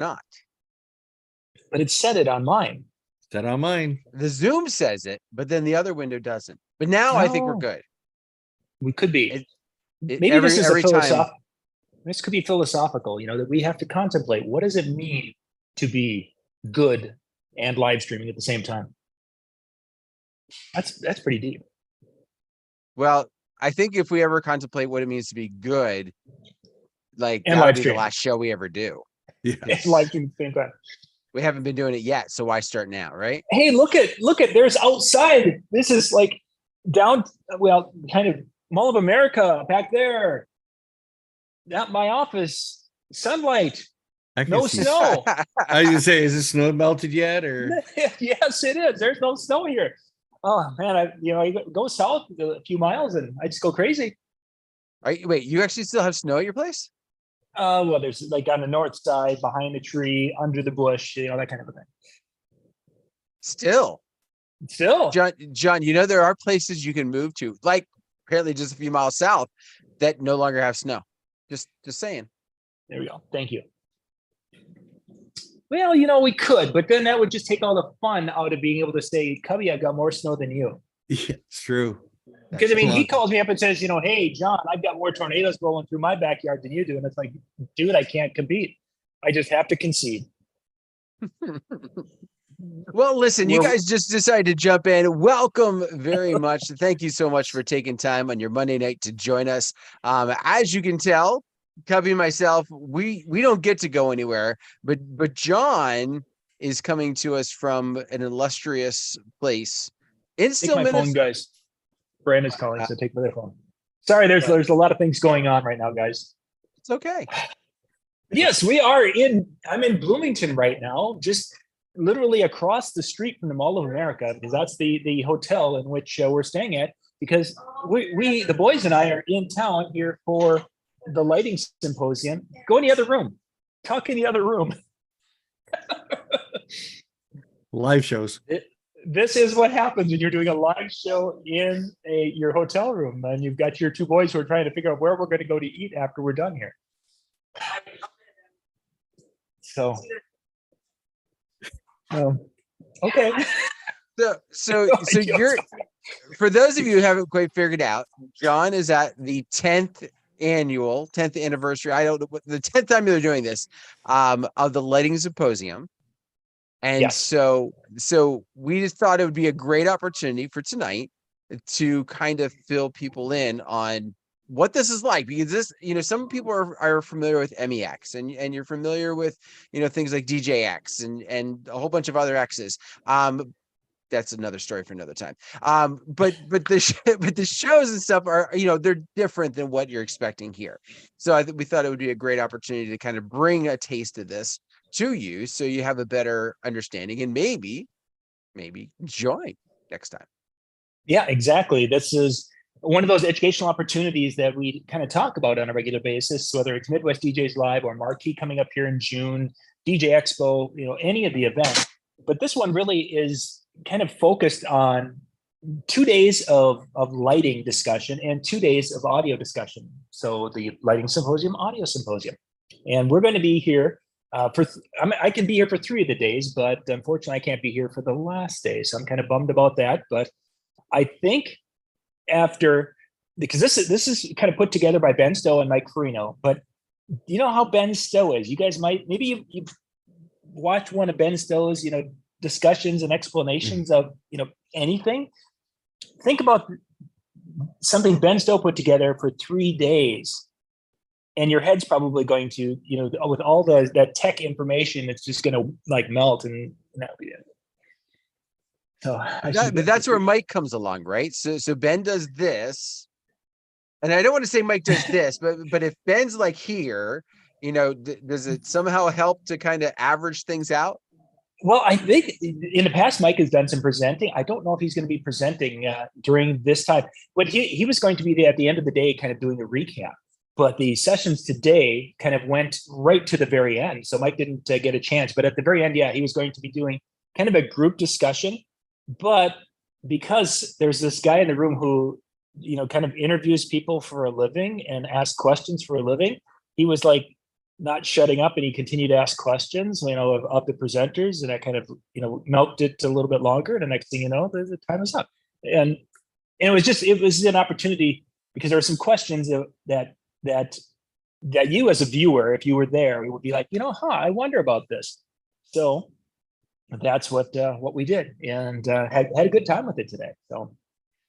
not. But it said it on mine. Set on mine. The Zoom says it, but then the other window doesn't. But now I think we're good. We could be. Maybe every, this is every a philosophical. This could be philosophical, that we have to contemplate. What does it mean to be good and live streaming at the same time? That's pretty deep. Well, I think if we ever contemplate what it means to be good, like and that would live be stream. The last show we ever do. Yes. And live stream at the same time. We haven't been doing it yet, so why start now, right? Hey, look at there's outside. This is like down, kind of Mall of America back there. Not my office. Sunlight. No snow. I was gonna say, is the snow melted yet, or? Yes, it is. There's no snow here. Oh man, I go south a few miles and I just go crazy. Wait, you actually still have snow at your place? Well, there's like on the north side, behind the tree, under the bush, that kind of a thing. Still, John, there are places you can move to, like apparently just a few miles south, that no longer have snow. Just saying. There we go. Thank you. Well, we could, but then that would just take all the fun out of being able to say, Cubbie, I've got more snow than you. Yeah, it's true. Because he calls me up and says, hey, John, I've got more tornadoes rolling through my backyard than you do. And it's like, dude, I can't compete. I just have to concede. Well, listen, you guys just decided to jump in. Welcome very much. Thank you so much for taking time on your Monday night to join us. As you can tell, Cubbie and myself, we don't get to go anywhere, but John is coming to us from an illustrious place in Stillman. Phone, guys. Brandon's calling, so take my phone. Sorry, there's a lot of things going on right now, guys. It's okay. Yes, I'm in Bloomington right now, just literally across the street from the Mall of America, because that's the hotel in which we're staying at, because we the boys and I are in town here for the lighting symposium. Go in the other room. Talk in the other room. Live shows. This is what happens when you're doing a live show in your hotel room, and you've got your two boys who are trying to figure out where we're going to go to eat after we're done here. So, okay. So you're, for those of you who haven't quite figured out, John is at the 10th anniversary. I don't know what the 10th time they're doing this, of the lighting symposium. And yes. so we just thought it would be a great opportunity for tonight to kind of fill people in on what this is like, because this, some people are familiar with MEX and you're familiar with, things like DJX and a whole bunch of other X's. That's another story for another time. But the shows and stuff are, they're different than what you're expecting here. So we thought it would be a great opportunity to kind of bring a taste of this to you, so you have a better understanding and maybe join next time. Yeah, exactly. This is one of those educational opportunities that we kind of talk about on a regular basis, whether it's Midwest DJs Live or Marquee coming up here in June, DJ Expo, any of the events. But this one really is kind of focused on 2 days of lighting discussion and 2 days of audio discussion. So the lighting symposium, audio symposium. And we're going to be here I can be here for 3 of the days, but unfortunately I can't be here for the last day. So I'm kind of bummed about that. But I think because this is kind of put together by Ben Stowe and Mike Farino, but you know how Ben Stowe is. You guys maybe you've watched one of Ben Stowe's, discussions and explanations of, anything. Think about something Ben Stowe put together for 3 days. And your head's probably going to, with all that tech information, it's just going to like melt, and that'll be it. So, but that's where Mike comes along, right? So Ben does this, and I don't want to say Mike does this, but if Ben's like here, does it somehow help to kind of average things out? Well, I think in the past, Mike has done some presenting. I don't know if he's going to be presenting during this time, but he was going to be there at the end of the day, kind of doing a recap. But the sessions today kind of went right to the very end. So Mike didn't get a chance. But at the very end, he was going to be doing kind of a group discussion. But because there's this guy in the room who, kind of interviews people for a living and asks questions for a living, he was like, not shutting up, and he continued to ask questions, of the presenters, and I kind of, milked it a little bit longer. And the next thing you know, the time was up. And it was an opportunity, because there were some questions that you as a viewer, if you were there, would be like, I wonder about this. So that's what we did, and had a good time with it today. So.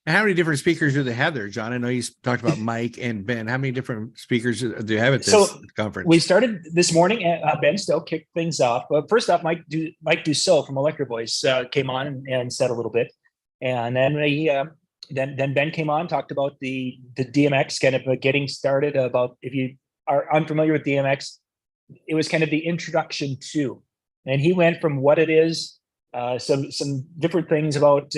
And how many different speakers do they have there, John? I know you talked about Mike and Ben. How many different speakers do you have at this conference? We started this morning. Ben Stowe kicked things off. But first off, Mike Dussault from Electro Voice came on and said a little bit. And then then Ben came on, talked about the DMX, kind of getting started. About, if you are unfamiliar with DMX, it was kind of the introduction to. And he went from what it is, some different things about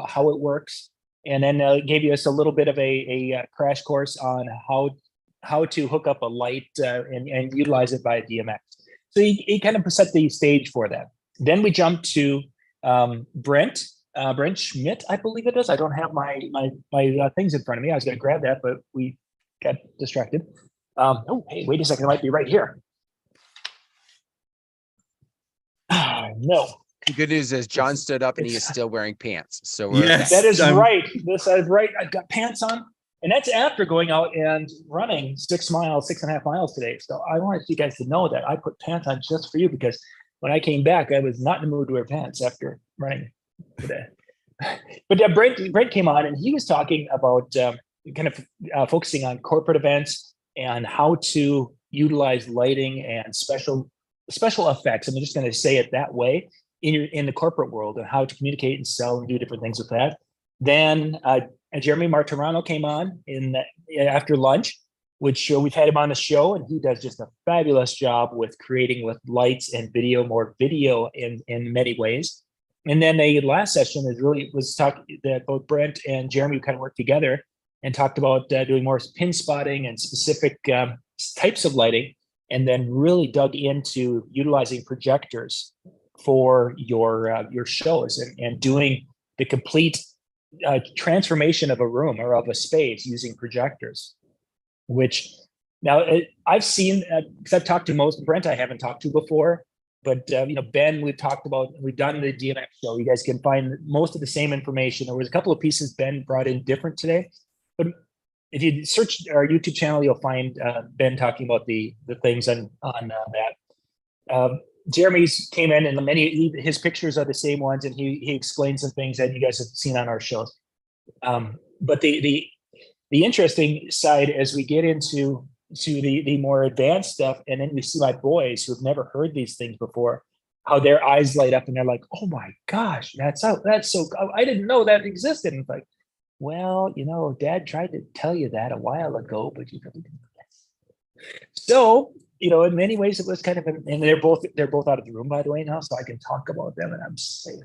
how it works, and then gave us a little bit of a crash course on how to hook up a light and utilize it via DMX. So he kind of set the stage for that. Then we jumped to Brent Schmidt, I believe it is. I don't have my things in front of me. I was going to grab that, but we got distracted. Hey, wait a second. It might be right here. No. The good news is John stood up and he is still wearing pants. So yes, that is right. This is right. I've got pants on, and that's after going out and running 6.5 miles today. So I wanted you guys to know that I put pants on just for you, because when I came back, I was not in the mood to wear pants after running today. But Brent came on, and he was talking about kind of focusing on corporate events and how to utilize lighting and special effects. I'm just going to say it that way. In the corporate world, and how to communicate and sell and do different things with that. Then Jeremy Martirano came on after lunch, which we've had him on the show, and he does just a fabulous job with creating with lights and video, more video in many ways. And then the last session was talking that both Brent and Jeremy kind of worked together and talked about doing more pin spotting and specific types of lighting, and then really dug into utilizing projectors for your shows and doing the complete transformation of a room or of a space using projectors. Which now I've seen, because I've talked to most. Brent I haven't talked to before, but Ben, we've done the DMX show. You guys can find most of the same information. There was a couple of pieces Ben brought in different today, but if you search our YouTube channel, you'll find Ben talking about the things on that. Jeremy's came in, and his pictures are the same ones, and he explains some things that you guys have seen on our shows. But the interesting side, as we get into the more advanced stuff, and then we see my boys who have never heard these things before, how their eyes light up and they're like, "Oh my gosh, that's so! I didn't know that existed." And it's like, well, Dad tried to tell you that a while ago, but you really didn't. So. In many ways, it was kind of, and they're both out of the room, by the way, now, so I can talk about them, and I'm safe.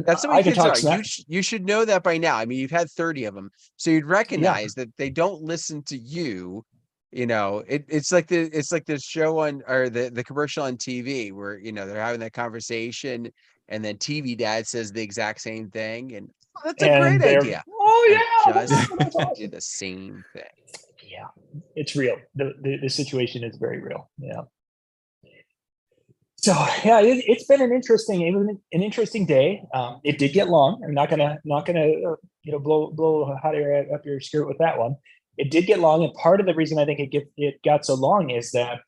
That's what kids are. You should know that by now. I mean, you've had 30 of them, so you'd recognize that they don't listen to you. It's like the show or the commercial on TV where they're having that conversation, and then TV dad says the exact same thing, and that's a great idea. Oh yeah, just do the same thing. Yeah, it's real. The situation is very real. Yeah. So yeah, it's been an interesting day. It did get long. I'm not gonna blow hot air up your skirt with that one. It did get long, and part of the reason I think it got so long is that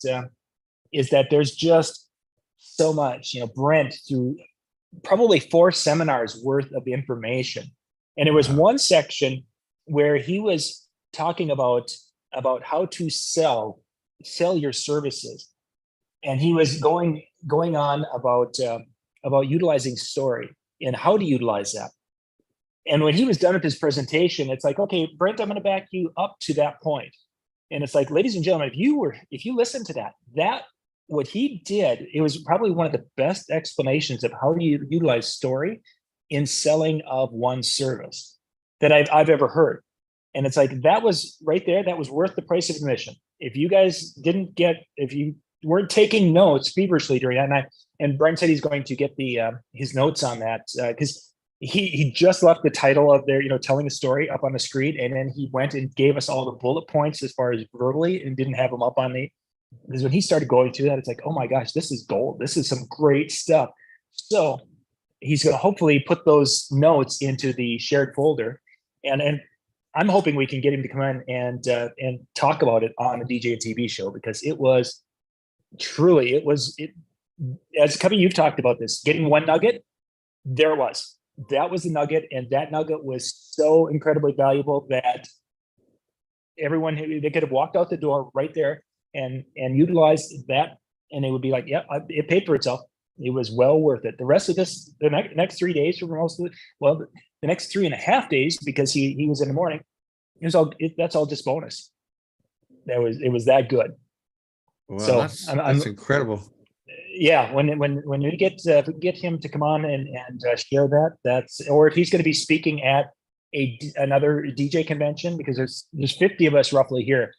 there's just so much. Brent, through probably 4 seminars worth of information, and it was one section where he was talking about how to sell your services, and he was going on about utilizing story and how to utilize that. And when he was done with his presentation, it's like, okay, Brent, I'm going to back you up to that point. And it's like, ladies and gentlemen, if you listen to that what he did, it was probably one of the best explanations of how you utilize story in selling of one service that I've ever heard. And it's like, that was right there. That was worth the price of admission. If you guys if you weren't taking notes feverishly during that night, and Brent said he's going to get his notes on that, because he just left the title of their, telling the story up on the screen, and then he went and gave us all the bullet points as far as verbally, and didn't have them up on the. Because when he started going through that, it's like, oh my gosh, this is gold. This is some great stuff. So he's going to hopefully put those notes into the shared folder, and I'm hoping we can get him to come in and talk about it on the DJNTV show, because it was truly, as Cubbie, you've talked about this, getting one nugget, there it was. That was the nugget, and that nugget was so incredibly valuable that everyone, they could have walked out the door right there and utilized that, and they would be like, yeah, it paid for itself. It was well worth it. The rest of this, the next 3 days for most of it, well, the next 3.5 days, because he was in the morning, that's all just bonus. It was that good. Wow, So that's incredible. Yeah, when we get him to come on and share that, or if he's going to be speaking at another DJ convention, because there's 50 of us roughly here,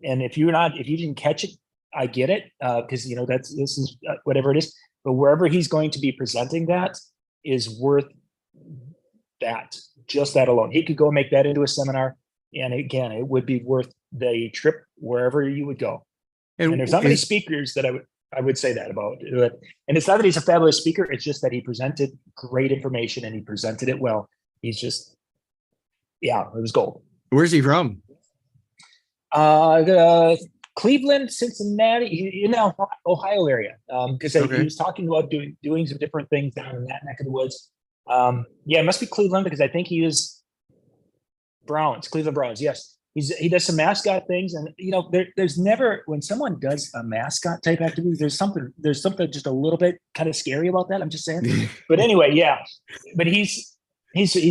and if you didn't catch it, I get it, because this is whatever it is, but wherever he's going to be presenting, that is worth that, just that alone. He could go make that into a seminar, and again, it would be worth the trip wherever you would go. And there's not many speakers that I would say that about. And it's not that he's a fabulous speaker, it's just that he presented great information and he presented it well. He's just, yeah, it was gold. Where's he from? Cleveland, Cincinnati, in the Ohio area. Because he was talking about doing some different things down in that neck of the woods. Yeah, it must be Cleveland, because I think he is Cleveland Browns, yes. He does some mascot things, and there's never, when someone does a mascot type activity, there's something just a little bit kind of scary about that. I'm just saying. But anyway, yeah. But he's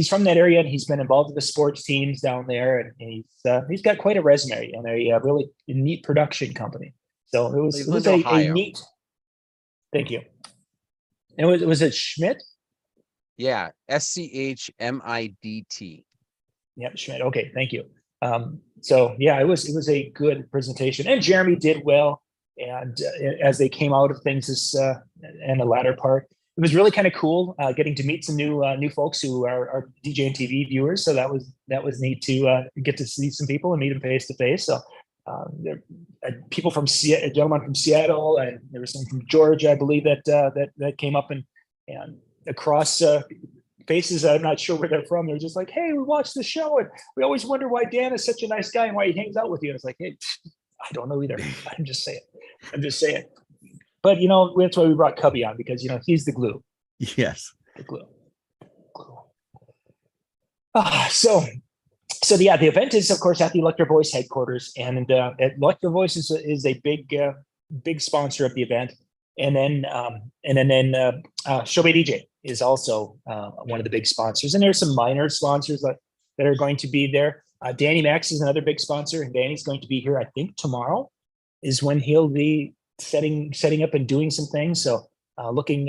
from that area, and he's been involved with the sports teams down there, and he's got quite a resume and a really neat production company. So it was a neat. Thank you. And was it Schmidt? Yeah, SCHMIDT. Yeah, Schmidt. Okay, thank you. So yeah, it was a good presentation, and Jeremy did well. And as they came out of things in the latter part, it was really kind of cool getting to meet some new folks who are DJNTV viewers. So that was neat to get to see some people and meet them face to face. So there people from a gentleman from Seattle, and there was some from Georgia, I believe, that came up and across faces. I'm not sure where they're from. They're just like, hey, we watched the show, and we always wonder why Dan is such a nice guy and why he hangs out with you. And it's like, hey, I don't know either. I'm just saying. But that's why we brought Cubbie on, because he's the glue. Yes. The glue. So yeah, the event is of course at the Electro Voice headquarters, and Electro Voice is a big sponsor of the event. And then Showbay DJ is also one of the big sponsors, and there's some minor sponsors that are going to be there. Danny Max is another big sponsor, and Danny's going to be here. I think tomorrow is when he'll be setting up and doing some things. So looking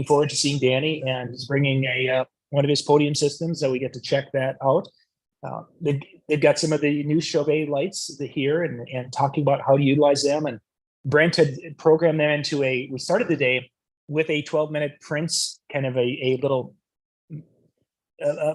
forward to seeing Danny, and he's bringing one of his podium systems, so we get to check that out. They've got some of the new Showbay lights here, and talking about how to utilize them. And Brent had programmed them into we started the day with a 12-minute Prince, kind of a little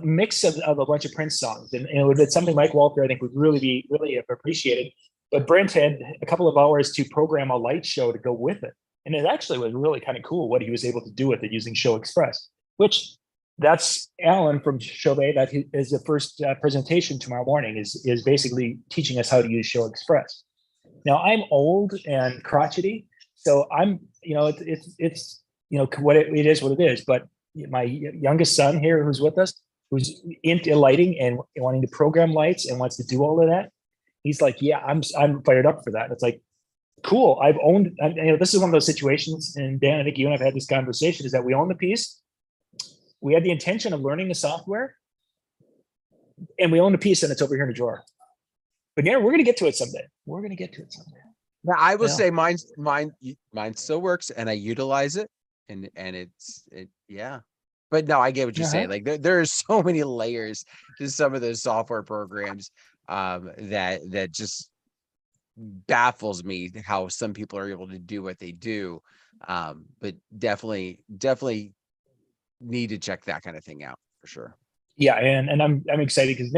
mix of a bunch of Prince songs. And it was something Mike Walter, I think, would really appreciated. But Brent had a couple of hours to program a light show to go with it. And it actually was really kind of cool what he was able to do with it using Show Express, which that's Alan from Showbay. That is the first presentation tomorrow morning is basically teaching us how to use Show Express. Now I'm old and crotchety, so I'm, it's what it is what it is. But my youngest son here, who's with us, who's into lighting and wanting to program lights and wants to do all of that, he's like, yeah, I'm fired up for that. And it's like, cool. This is one of those situations, and Dan, I think you and I've had this conversation, is that we own the piece. We had the intention of learning the software, and we own the piece, and it's over here in the drawer. But yeah, we're going to get to it someday. Now, I will say mine still works, and I utilize it, and yeah. But no, I get what you're saying. Like there are so many layers to some of those software programs that just baffles me how some people are able to do what they do. But definitely need to check that kind of thing out for sure. Yeah, and I'm excited because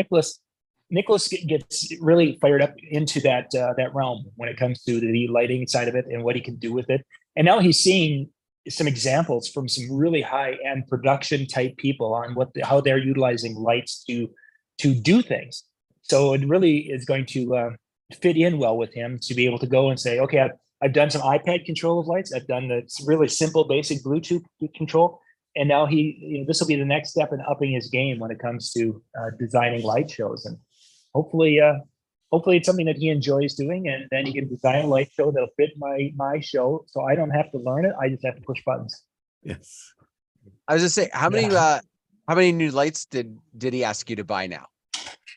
Nicholas gets really fired up into that realm when it comes to the lighting side of it and what he can do with it. And now he's seeing some examples from some really high end production type people on how they're utilizing lights to do things. So it really is going to fit in well with him to be able to go and say, okay, I've done some iPad control of lights. I've done the really simple, basic Bluetooth control. And now this will be the next step in upping his game when it comes to designing light shows. And hopefully it's something that he enjoys doing, and then he can design a light show that'll fit my show. So I don't have to learn it. I just have to push buttons. Yes. I was just saying, how many new lights did he ask you to buy now?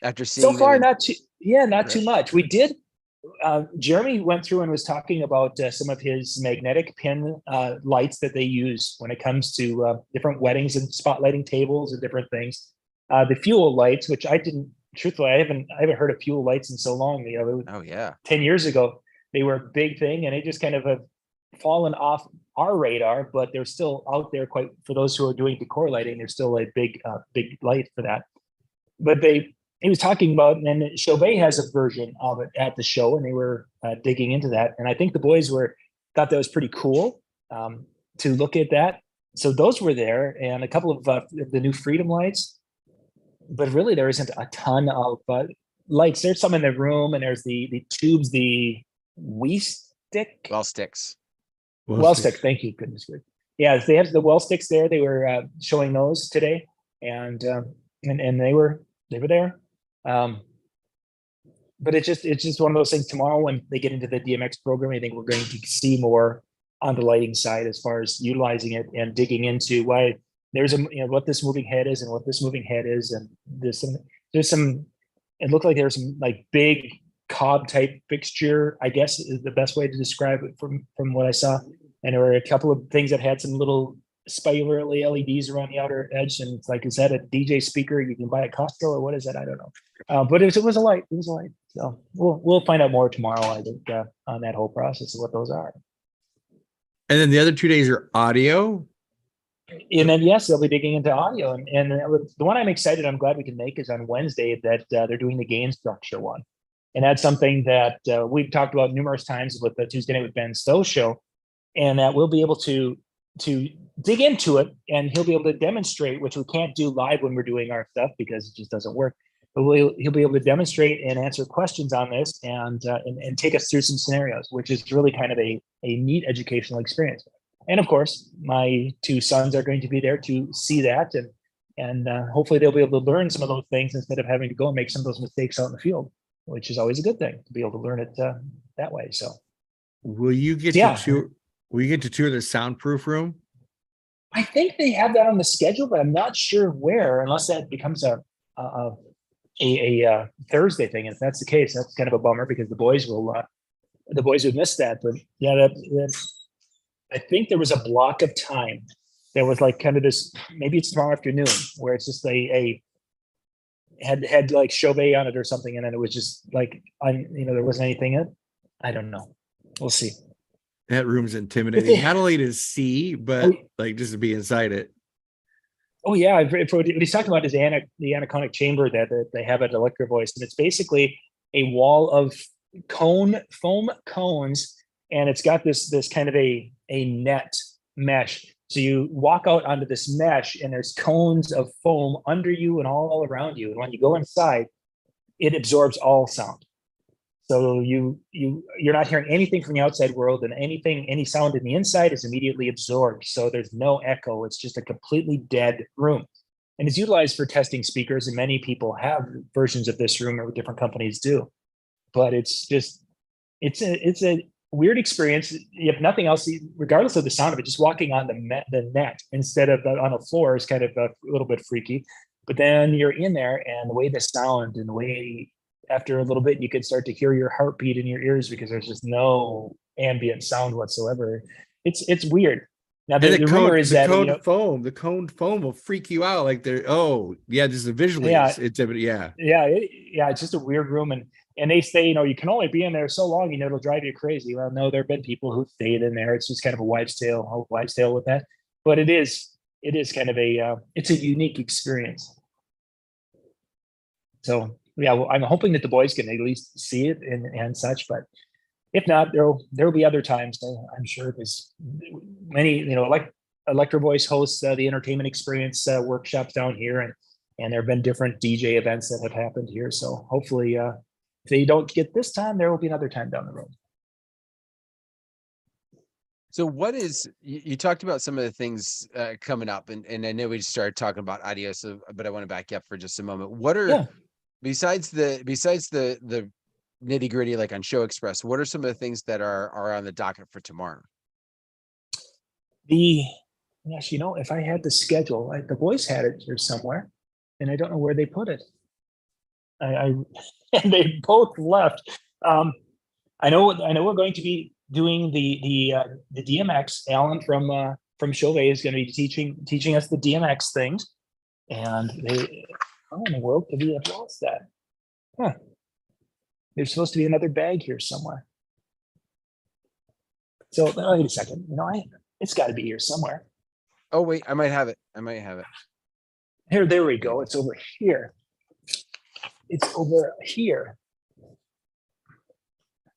After seeing so far, not too much. We did. Jeremy went through and was talking about some of his magnetic pin lights that they use when it comes to different weddings and spotlighting tables and different things. The fuel lights, which I haven't heard of fuel lights in so long. 10 years ago, they were a big thing, and they just kind of have fallen off our radar, but they're still out there quite for those who are doing decor lighting. They're still a big light for that. But he was talking about, and Chauvet has a version of it at the show, and they were digging into that. And I think the boys thought that was pretty cool to look at that. So those were there, and a couple of the new Freedom lights. But really, there isn't a ton of lights. There's some in the room, and there's the tubes, the Well sticks. Well stick. Thank you. Goodness gracious. Yeah, they have the well sticks there. They were showing those today, and they were there. But it's just one of those things. Tomorrow, when they get into the DMX program, I think we're going to see more on the lighting side as far as utilizing it and digging into why there's what this moving head is and what this moving head is, and there's some. It looked like there's some like big cob type fixture, I guess is the best way to describe it from what I saw. And there were a couple of things that had some little spiral LEDs around the outer edge, and it's like, is that a DJ speaker you can buy at Costco, or what is that? I don't know. But it was a light. It was a light. So we'll find out more tomorrow, I think, on that whole process of what those are. And then the other 2 days are audio. And then yes, they'll be digging into audio. And the one I'm excited, I'm glad we can make, is on Wednesday that they're doing the gain structure one. And that's something that we've talked about numerous times with the Tuesday Night with Ben Stowe show, and that we'll be able to dig into it, and he'll be able to demonstrate, which we can't do live when we're doing our stuff because it just doesn't work. But he'll be able to demonstrate and answer questions on this and take us through some scenarios, which is really kind of a neat educational experience. And of course, my two sons are going to be there to see that, and hopefully they'll be able to learn some of those things instead of having to go and make some of those mistakes out in the field, which is always a good thing to be able to learn it that way. So, will you get to tour? Will you get to tour the soundproof room? I think they have that on the schedule, but I'm not sure where, unless that becomes a Thursday thing. And if that's the case, that's kind of a bummer because the boys would miss that. But yeah, I think there was a block of time that was like kind of this, maybe it's tomorrow afternoon, where it's just had like Chauvet on it or something, and then it was just like there wasn't anything in it. I don't know. We'll see. That room's intimidating, not only to see, but like just to be inside it. Oh yeah, what he's talking about is the anechoic chamber that they have at Electro Voice, and it's basically a wall of foam cones, and it's got this kind of a net mesh. So you walk out onto this mesh, and there's cones of foam under you and all around you. And when you go inside, it absorbs all sound. So you're not hearing anything from the outside world, and any sound in the inside is immediately absorbed. So there's no echo. It's just a completely dead room. And it's utilized for testing speakers, and many people have versions of this room, or different companies do. But it's a weird experience. You have nothing else, regardless of the sound of it. Just walking on the net instead of on a floor is kind of a little bit freaky. But then you're in there, and the way the sound and the way after a little bit, you could start to hear your heartbeat in your ears because there's just no ambient sound whatsoever. It's weird. Now the rumor is that the coned foam will freak you out. Like just visually, it's just a weird room, and they say you can only be in there so long, it'll drive you crazy. Well, no, there have been people who stayed in there. It's just kind of a wives' tale with that, but it is it is kind of it's a unique experience. So yeah, well, I'm hoping that the boys can at least see it and such, but if not, there'll be other times. I'm sure there's many, like Electro Voice hosts the entertainment experience workshops down here, and there have been different DJ events that have happened here. So hopefully, if they don't get this time, there will be another time down the road. So you talked about some of the things coming up, and I know we just started talking about audio, but I want to back you up for just a moment. What are besides the nitty gritty, like on Show Express, what are some of the things that are on the docket for tomorrow? Yes, if I had the schedule, the boys had it here somewhere, and I don't know where they put it. And they both left. I know we're going to be doing the DMX. Alan from Chauvet is going to be teaching us the DMX things, and how in the world did we have lost that? Huh. There's supposed to be another bag here somewhere. So wait a second. It's got to be here somewhere. Oh wait, I might have it. Here, there we go. It's over here. It's over here.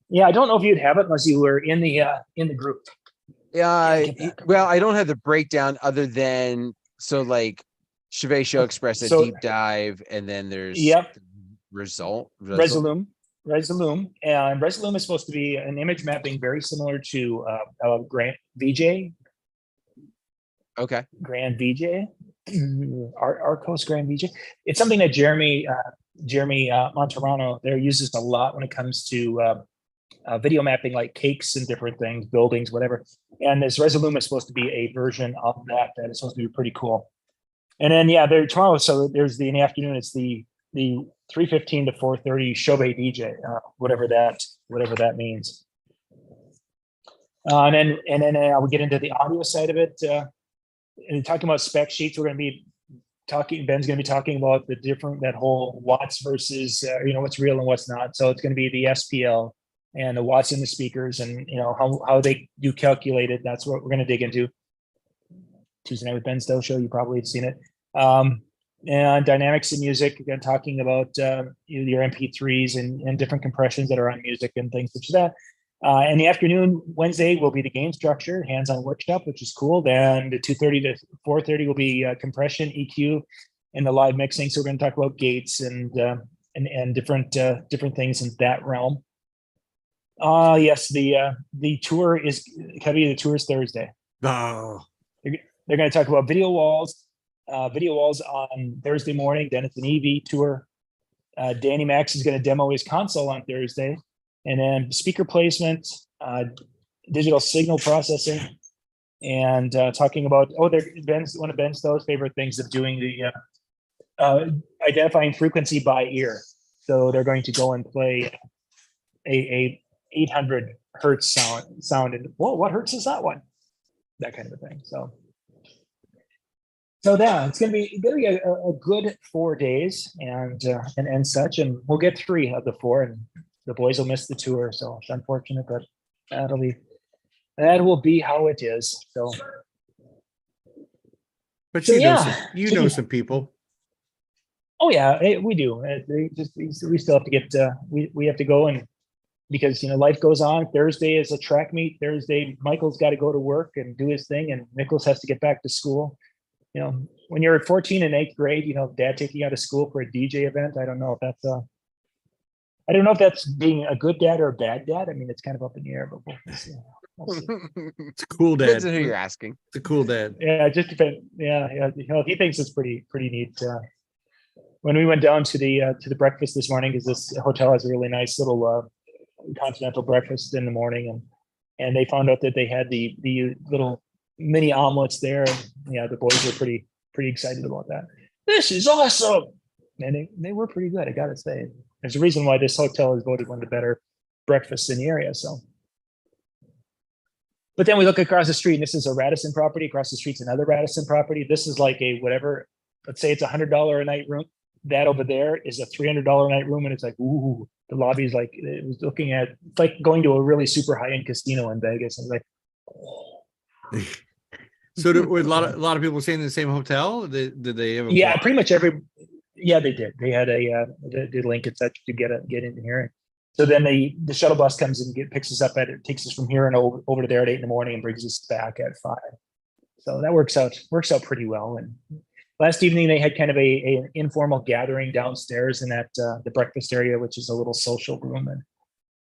Yeah, I don't know if you'd have it unless you were in the group. Yeah, well, I don't have the breakdown other than like Chauvet Show Express a deep dive, and then there's Resolume, and Resolume is supposed to be an image mapping very similar to Grand VJ. Okay. Grand VJ, Arcos Grand VJ. It's something that Jeremy Monterano there uses a lot when it comes to video mapping, like cakes and different things, buildings, whatever. And this Resolume is supposed to be a version of that is supposed to be pretty cool. And then there tomorrow. So there's in the afternoon. It's the 3:15 to 4:30 Chauvet DJ, whatever that means. And then we get into the audio side of it. And talking about spec sheets, we're going to be talking. Ben's going to be talking about that whole watts versus what's real and what's not. So it's going to be the SPL and the watts in the speakers, and how they do calculate it. That's what we're going to dig into. Tuesday Night with Ben Stowe show. You probably have seen it. And dynamics in music. Again, talking about your MP3s and different compressions that are on music and things such as that. In the afternoon, Wednesday, will be the game structure, hands-on workshop, which is cool. Then the 2:30 to 4:30 will be compression, EQ, and the live mixing. So we're going to talk about gates and different things in that realm. Yes, the tour is Cubbie. The tour is Thursday. Oh, they're going to talk about video walls on Thursday morning. Then it's an EV tour. Danny Max is going to demo his console on Thursday. And then speaker placement, digital signal processing, and talking about one of Ben Stowe's favorite things of doing the identifying frequency by ear. So they're going to go and play a 800 hertz sound, and whoa, what hertz is that one? That kind of a thing. So yeah, it's going to be a good 4 days and such, and we'll get 3 of the 4 and. The boys will miss the tour, so it's unfortunate, but that will be how it is. So, but you know some people. Oh yeah, we do. We still have to get. We have to go, and because life goes on. Thursday is a track meet. Thursday, Michael's got to go to work and do his thing, and Nicholas has to get back to school. When you're 14 and 8th grade, Dad taking you out of school for a DJ event. I don't know if that's being a good dad or a bad dad. I mean, it's kind of up in the air, but we'll see. It's a cool dad. Depends on who you're asking. It's a cool dad. Yeah, it just depends. Yeah. He thinks it's pretty neat. When we went down to the breakfast this morning, because this hotel has a really nice little continental breakfast in the morning, and they found out that they had the little mini omelets there. And, the boys were pretty excited about that. This is awesome, and they were pretty good. I gotta say. There's a reason why this hotel is voted one of the better breakfasts in the area. So, but then we look across the street, and this is a Radisson property. Across the street's another Radisson property. This is like a whatever. Let's say it's $100 a night room. That over there is a $300 a night room, and it's like, ooh, the lobby is like it was looking at. It's like going to a really super high end casino in Vegas. And like, oh. So were a lot of people staying in the same hotel? Did they have Yeah, pretty much yeah, they did. They had the link and such to get in here. So then the shuttle bus comes and picks us up takes us from here and over to there at 8 a.m. and brings us back at 5. So that works out pretty well. And last evening they had kind of an informal gathering downstairs in that the breakfast area, which is a little social room,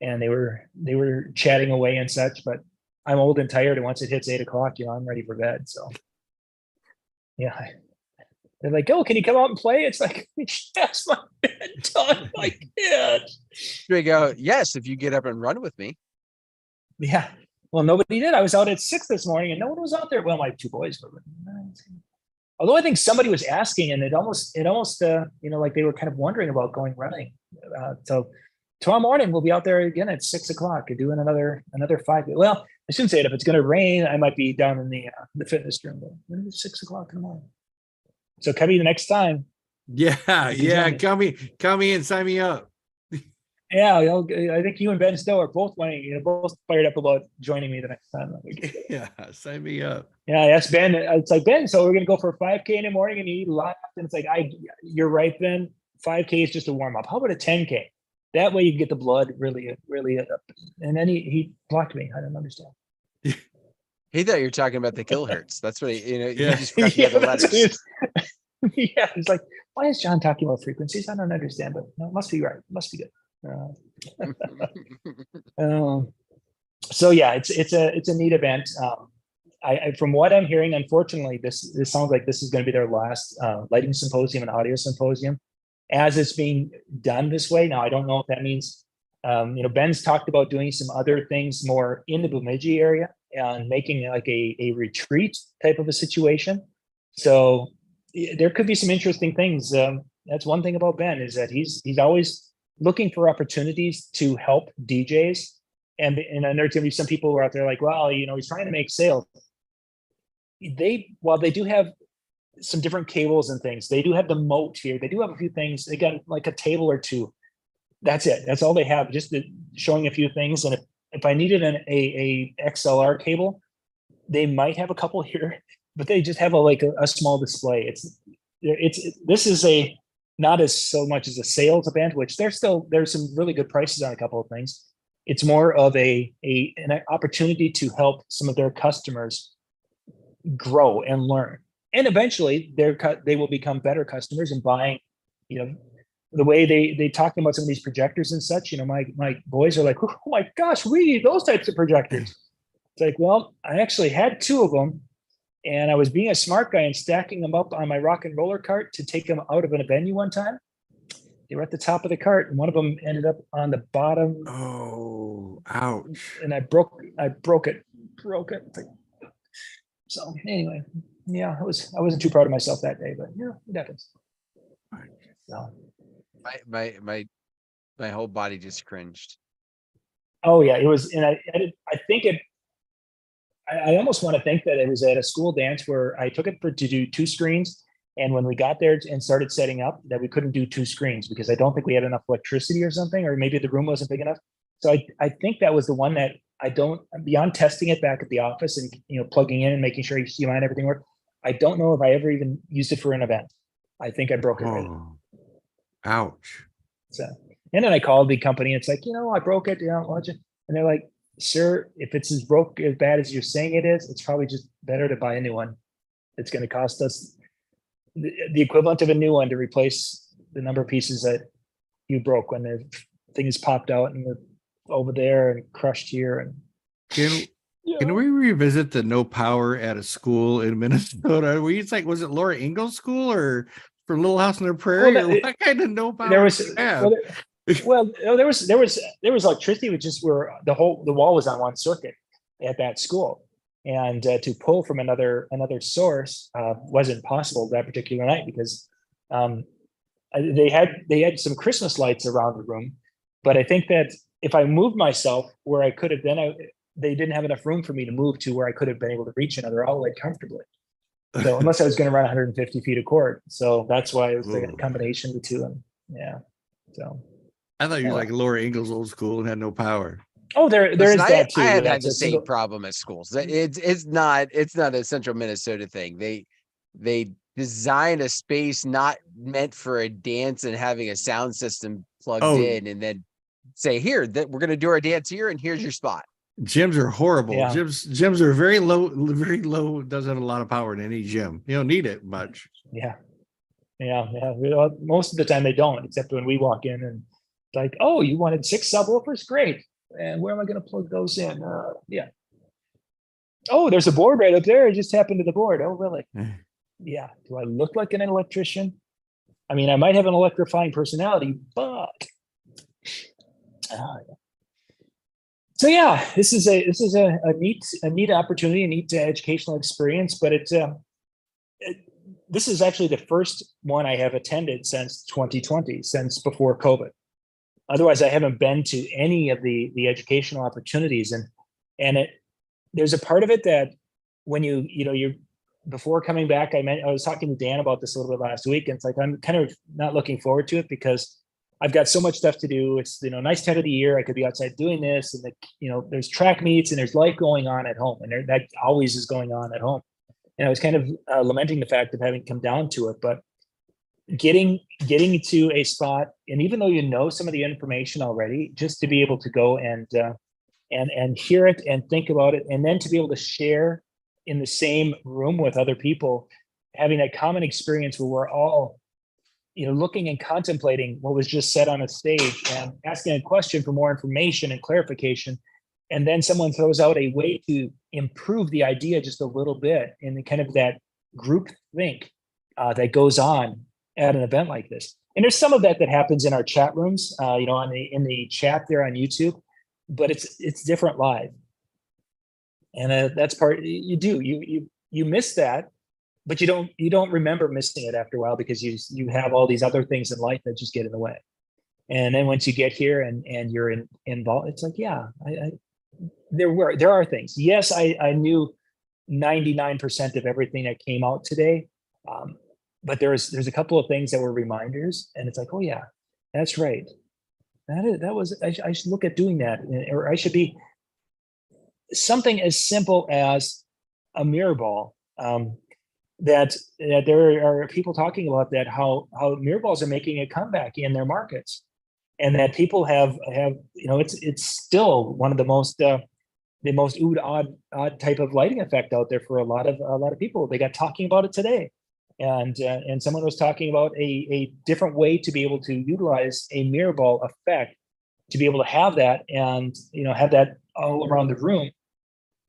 and they were chatting away and such. But I'm old and tired, and once it hits 8 o'clock, I'm ready for bed. So yeah. They're like, "Oh, can you come out and play?" It's like, "That's my bedtime. I can't." They go, "Yes, if you get up and run with me." Yeah. Well, nobody did. I was out at 6 this morning, and no one was out there. Well, my 2 boys were. Although I think somebody was asking, and it almost, like they were kind of wondering about going running. So tomorrow morning we'll be out there again at 6 o'clock and doing another 5. Well, I shouldn't say it. If it's going to rain, I might be down in the fitness room. But it's 6 o'clock in the morning. So Cubbie, the next time. Yeah. Come me and sign me up. Yeah, I think you and Ben Stowe are both both fired up about joining me the next time. Yeah, sign me up. Yeah, I asked Ben. It's like, Ben, so we're gonna go for a 5K in the morning and you eat a lot. And it's like, you're right, Ben. 5K is just a warm up. How about a 10K? That way you can get the blood really up. And then he blocked me. I don't understand. He thought you were talking about the kilohertz. That's what he Yeah. just corrected the other letters. Yeah, it's like, why is John talking about frequencies? I don't understand, but no, it must be right. It must be good. So yeah, it's a neat event. I from what I'm hearing, unfortunately, this sounds like this is going to be their last lighting symposium and audio symposium as it's being done this way. Now, I don't know if that means, Ben's talked about doing some other things more in the Bemidji area and making like a retreat type of a situation. So there could be some interesting things. That's one thing about Ben, is that he's always looking for opportunities to help DJs. And I know there's going to be some people who are out there like, well, he's trying to make sales. While they do have some different cables and things, they do have the moat here. They do have a few things. They got like a table or two. That's it. That's all they have. Just showing a few things. And if I needed a XLR cable, they might have a couple here, but they just have a small display. This is not as so much as a sales event, which there's some really good prices on a couple of things. It's more of an opportunity to help some of their customers grow and learn, and eventually they will become better customers and buying. The way they talking about some of these projectors and such. My boys are like, "Oh my gosh, we need those types of projectors." It's like, well, I actually had 2 of them. And I was being a smart guy and stacking them up on my rock and roller cart to take them out of a venue one time. They were at the top of the cart, and one of them ended up on the bottom. Oh, ouch! And I broke it. So anyway, yeah, I wasn't too proud of myself that day, but it happens. So my whole body just cringed. Oh yeah, it was, and I think it. I almost want to think that it was at a school dance where I took it to do 2 screens. And when we got there and started setting up, that we couldn't do 2 screens because I don't think we had enough electricity or something, or maybe the room wasn't big enough. So I think that was the one that beyond testing it back at the office and, plugging in and making sure HDMI and everything worked. I don't know if I ever even used it for an event. I think I broke it. Oh, ouch. So, and then I called the company. And it's like, I broke it. Watch it. And they're like, "Sir, if it's as bad as you're saying it is, it's probably just better to buy a new one. It's going to cost us the equivalent of a new one to replace the number of pieces that you broke when the thing is popped out and over there and crushed here." And can we revisit the no power at a school in Minnesota? Was it Laura Ingalls School or from Little House on the Prairie? What kind of no power? There was. There was electricity, which is where the wall was on one circuit at that school, and to pull from another source wasn't possible that particular night because they had some Christmas lights around the room, but I think that if I moved myself where I could have, they didn't have enough room for me to move to where I could have been able to reach another outlet comfortably. So unless I was going to run 150 feet of cord, so that's why it was a combination of the two. And yeah, so. I thought you were like Laura Ingalls old school and had no power. Oh, there Listen, is that too. I have Yeah, had it's the a same single. problem at schools. It's not a central Minnesota thing. They design a space not meant for a dance and having a sound system plugged Oh, in, and then say, here, that we're gonna do our dance here, and here's your spot. gyms are horrible. Yeah. Gyms are very low. Doesn't have a lot of power in any gym. You don't need it much. Yeah. Most of the time they don't, except when we walk in and like, oh, you wanted 6 subwoofers? Great. And where am I going to plug those in? Yeah. Oh, there's a board right up there. I just happened to the board. Oh, really? Yeah. Do I look like an electrician? I mean, I might have an electrifying personality, but so yeah, this is a neat opportunity, a neat educational experience. But this is actually the first one I have attended since 2020, since before COVID. Otherwise, I haven't been to any of the educational opportunities, and there's a part of it that when you're before coming back, I was talking to Dan about this a little bit last week, and it's like I'm kind of not looking forward to it because I've got so much stuff to do. It's nice time of the year. I could be outside doing this, and there's track meets and there's life going on at home, and that always is going on at home. And I was kind of lamenting the fact of having come down to it, but getting to a spot, and even though some of the information already, just to be able to go and hear it and think about it, and then to be able to share in the same room with other people, having that common experience where we're all looking and contemplating what was just said on a stage and asking a question for more information and clarification. And then someone throws out a way to improve the idea just a little bit, in the kind of that group think that goes on at an event like this. And there's some of that happens in our chat rooms, in the chat there on YouTube, but it's different live. And that's part you miss that, but you don't remember missing it after a while because you have all these other things in life that just get in the way. And then once you get here and you're involved, it's like, yeah, there are things. Yes, I knew 99% of everything that came out today, but there's a couple of things that were reminders, and it's like, oh yeah, that's right. I should look at doing that, or I should be something as simple as a mirror ball. That there are people talking about that, how mirror balls are making a comeback in their markets, and that people have it's still one of the most odd type of lighting effect out there for a lot of people. They got talking about it today, and someone was talking about a different way to be able to utilize a mirror ball effect to be able to have that and have that all around the room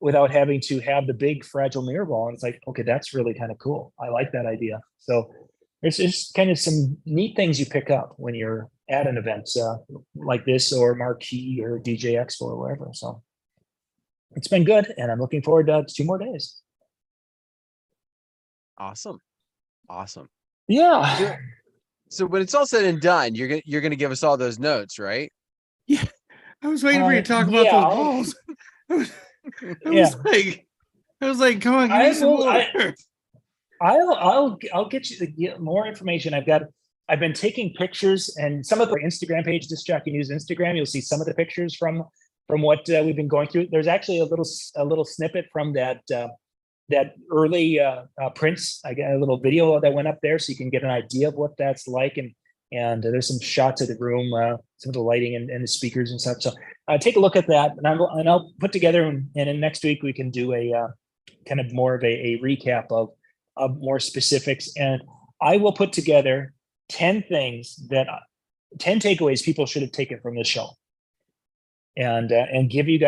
without having to have the big fragile mirror ball. And it's like, okay, that's really kind of cool. I like that idea. So there's just kind of some neat things you pick up when you're at an event like this, or Marquee, or DJ Expo, or wherever. So it's been good, and I'm looking forward to 2 more days. Awesome. Yeah. So when it's all said and done, you're gonna give us all those notes, right? Yeah, I was waiting for you to talk about those balls. I was like, come on, give me some more. I'll get you more information. I've been taking pictures, and some of the Instagram page, Disc Jockey News Instagram, you'll see some of the pictures from what we've been going through. There's actually a little snippet from that early prints. I got a little video that went up there, so you can get an idea of what that's like, and there's some shots of the room, some of the lighting and the speakers and stuff. So take a look at that, and I'll put together, and in next week we can do a kind of more of a recap of more specifics, and I will put together 10 takeaways people should have taken from this show, and give you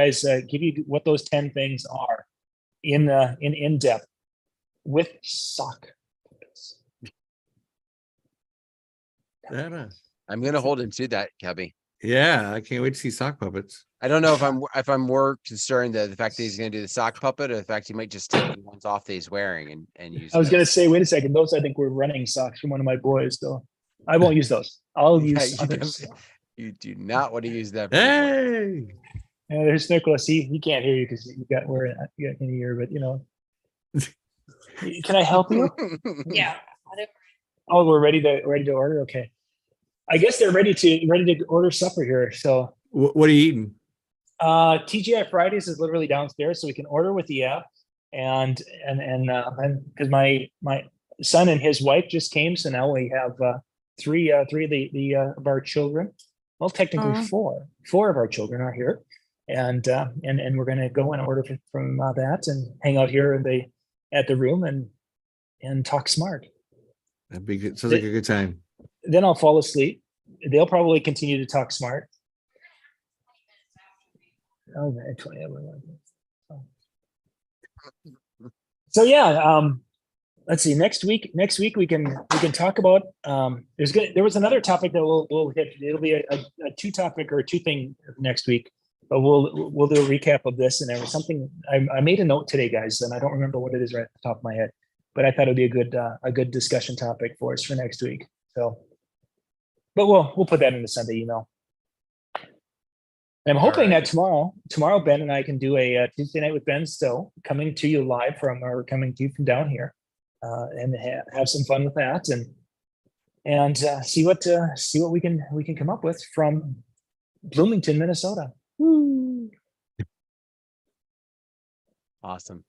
what those 10 things are in depth with sock. I'm gonna hold him to that, Cubbie. Yeah, I can't wait to see sock puppets. I don't know if I'm more concerned the fact that he's gonna do the sock puppet, or the fact he might just take the ones off that he's wearing and use. I was gonna say, wait a second, those I think were running socks from one of my boys, so I won't use those. I'll use others. You do not want to use that. Hey, there's Nicholas. He can't hear you because you got in ear, but can I help you? Yeah. Oh, we're ready to order. Okay, I guess they're ready to order supper here. So what are you eating? TGI Fridays is literally downstairs, so we can order with the app. And because my son and his wife just came, so now we have three of our children. Well, technically four of our children are here, and we're going to go and order from that and hang out here at the room and talk smart. That'd be good. Sounds like a good time. Then I'll fall asleep. They'll probably continue to talk smart. Okay, 20. So yeah, let's see. Next week we can talk about. There was another topic that we'll hit. It'll be a two topic or two thing next week. But we'll do a recap of this. And there was something I made a note today, guys, and I don't remember what it is right off the top of my head. But I thought it'd be a good discussion topic for us for next week. So, but we'll put that in the Sunday email. And I'm hoping that tomorrow, Ben and I can do a Tuesday night with Ben Stowe, coming to you live from down here, and have some fun with that, and see what we can come up with from Bloomington, Minnesota. Woo. Awesome.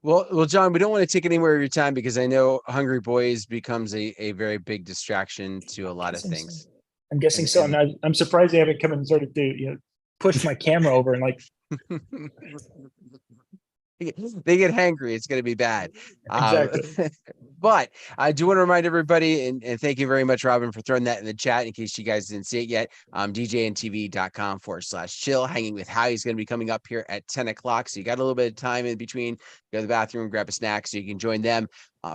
Well, John, we don't want to take any more of your time because I know Hungry Boys becomes a very big distraction to a lot of things. I'm guessing so. I'm surprised they haven't come and sort of do push my camera over and like they get hangry. It's going to be bad. Exactly. But I do want to remind everybody, and thank you very much, Robin, for throwing that in the chat in case you guys didn't see it yet. DJNTV.com/chill. Hanging with Howie is going to be coming up here at 10 o'clock. So you got a little bit of time in between. Go to the bathroom, grab a snack so you can join them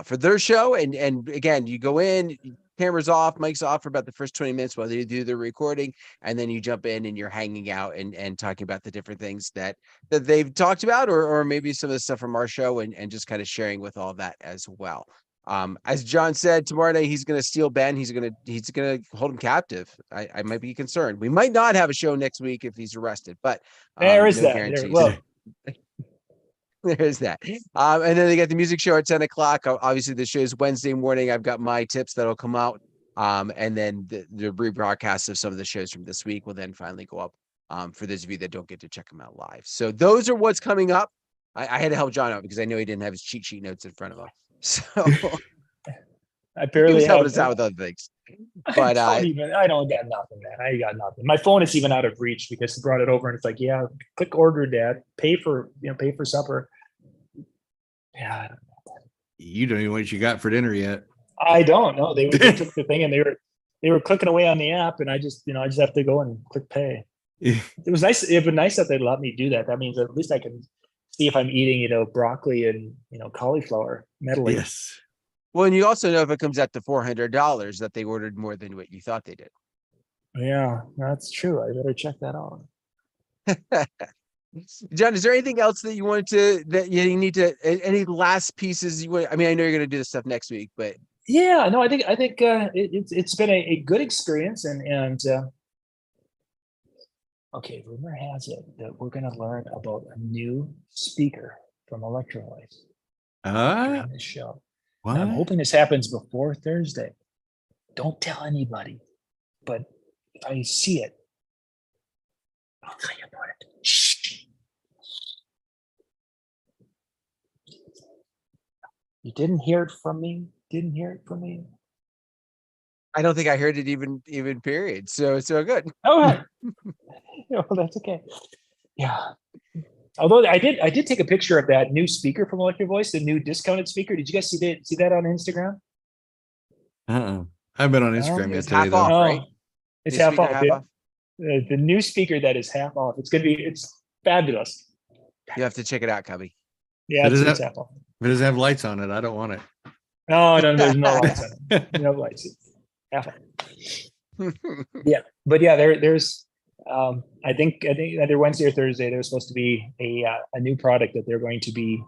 for their show. And again, you go in, cameras off, mics off for about the first 20 minutes while they do the recording. And then you jump in and you're hanging out and talking about the different things that they've talked about, or maybe some of the stuff from our show and just kind of sharing with all that as well. As John said, tomorrow night he's going to steal Ben. He's going to hold him captive. I might be concerned. We might not have a show next week if he's arrested, but there is no that. guarantees. Well, there's that. And then they got the music show at 10 o'clock. Obviously, the show is Wednesday morning. I've got my tips that'll come out. And then the rebroadcast of some of the shows from this week will then finally go up for those of you that don't get to check them out live. So those are what's coming up. I had to help John out because I know he didn't have his cheat sheet notes in front of him. So I barely helped us out with other things. But I don't got nothing, man. I got nothing. My phone is even out of reach because he brought it over and it's like, yeah, click order, Dad. Pay for supper. Yeah. You don't even know what you got for dinner yet. I don't know. They took the thing and they were clicking away on the app, and I just have to go and click pay. It was nice. It'd been nice that they let me do that. That means at least I can see if I'm eating, broccoli and cauliflower mentally. Yes. Well, and you also know if it comes out to $400 that they ordered more than what you thought they did. Yeah, that's true. I better check that out. John, is there anything else that you need to, any last pieces you want? I mean, I know you're going to do this stuff next week, but yeah, no, I think it's been a good experience, and okay, rumor has it that we're going to learn about a new speaker from Electrovoice during this show. What? I'm hoping this happens before Thursday. Don't tell anybody, but if I see it, I'll tell you about it. Shh. You didn't hear it from me? Didn't hear it from me? I don't think I heard it even period. So good. Oh, well, that's okay. Yeah. Although I did take a picture of that new speaker from Electrovoice, the new discounted speaker. Did you guys see that on Instagram? I've been on Instagram It's yesterday, half though. off, right? It's New half speaker, off. Yeah. The new speaker that is half off. It's fabulous. You have to check it out, Cubbie. Yeah, it's half off. If it doesn't have lights on it, I don't want it. No, there's no lights on it. No lights. It's half off. Yeah, but yeah, there's. I think either Wednesday or Thursday there's supposed to be a new product that they're going to be.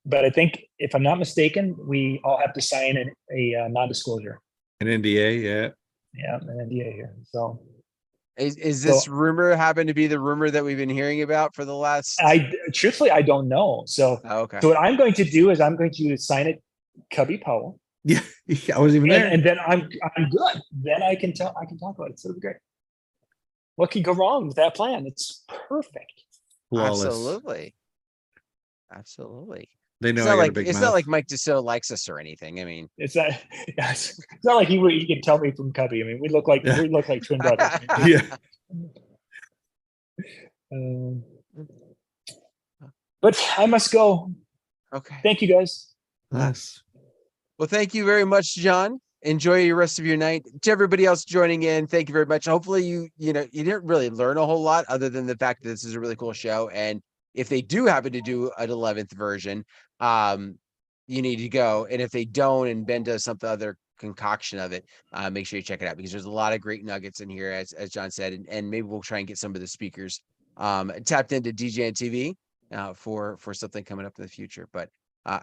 But I think, if I'm not mistaken, we all have to sign a non-disclosure. An NDA, yeah. Yeah, an NDA here. So. Is this rumor happen to be the rumor that we've been hearing about for the last? Truthfully, I don't know. So, okay. So what I'm going to do is I'm going to sign it, Cubbie Powell. Yeah, I wasn't even there. And then I'm good. Then I can talk about it. So it'll be great. what could go wrong with that plan? It's perfect. Flawless. Absolutely. They know It's I not got a like big it's mouth. not like Mike DeSoto likes us or anything. I mean, It's not like he can tell me from Cubbie. I mean, we look like twin brothers. Yeah. Um, but I must go. okay. Thank you, guys. Yes. Well, thank you very much, John. Enjoy your rest of your night. To everybody else joining in, thank you very much. Hopefully you didn't really learn a whole lot other than the fact that this is a really cool show. And if they do happen to do an 11th version, you need to go. And if they don't, and Ben does something other concoction of it, make sure you check it out, because there's a lot of great nuggets in here, as John said, and maybe we'll try and get some of the speakers tapped into DJNTV for something coming up in the future. But have